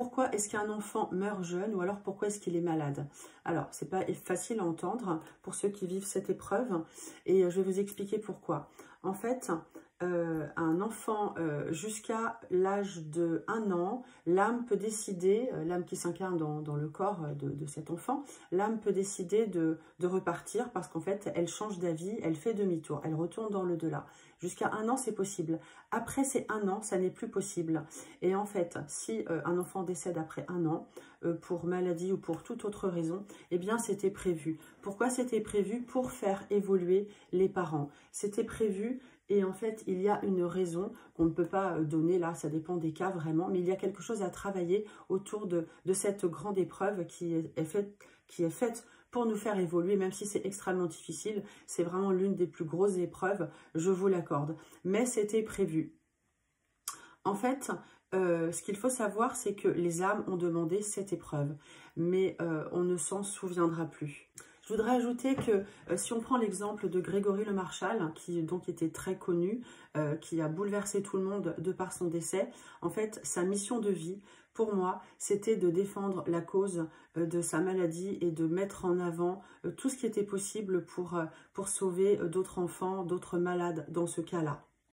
Pourquoi est-ce qu'un enfant meurt jeune ou alors pourquoi est-ce qu'il est malade? Alors, c'est pas facile à entendre pour ceux qui vivent cette épreuve et je vais vous expliquer pourquoi. En fait, un enfant jusqu'à l'âge de 1 an, l'âme peut décider, l'âme qui s'incarne dans le corps de cet enfant, l'âme peut décider de repartir parce qu'en fait, elle change d'avis, elle fait demi-tour, elle retourne dans l'au-delà. Jusqu'à 1 an, c'est possible. Après ces 1 an, ça n'est plus possible. Et en fait, si un enfant décède après 1 an, pour maladie ou pour toute autre raison, eh bien, c'était prévu. Pourquoi c'était prévu? Pour faire évoluer les parents. C'était prévu. Et en fait, il y a une raison qu'on ne peut pas donner, là, ça dépend des cas vraiment, mais il y a quelque chose à travailler autour de cette grande épreuve qui est faite pour nous faire évoluer, même si c'est extrêmement difficile. C'est vraiment l'une des plus grosses épreuves, je vous l'accorde. Mais c'était prévu. En fait, ce qu'il faut savoir, c'est que les âmes ont demandé cette épreuve, mais on ne s'en souviendra plus. Je voudrais ajouter que si on prend l'exemple de Grégory Le Marchal, qui donc était très connu, qui a bouleversé tout le monde de par son décès, en fait, sa mission de vie, pour moi, c'était de défendre la cause de sa maladie et de mettre en avant tout ce qui était possible pour sauver d'autres enfants, d'autres malades dans ce cas-là.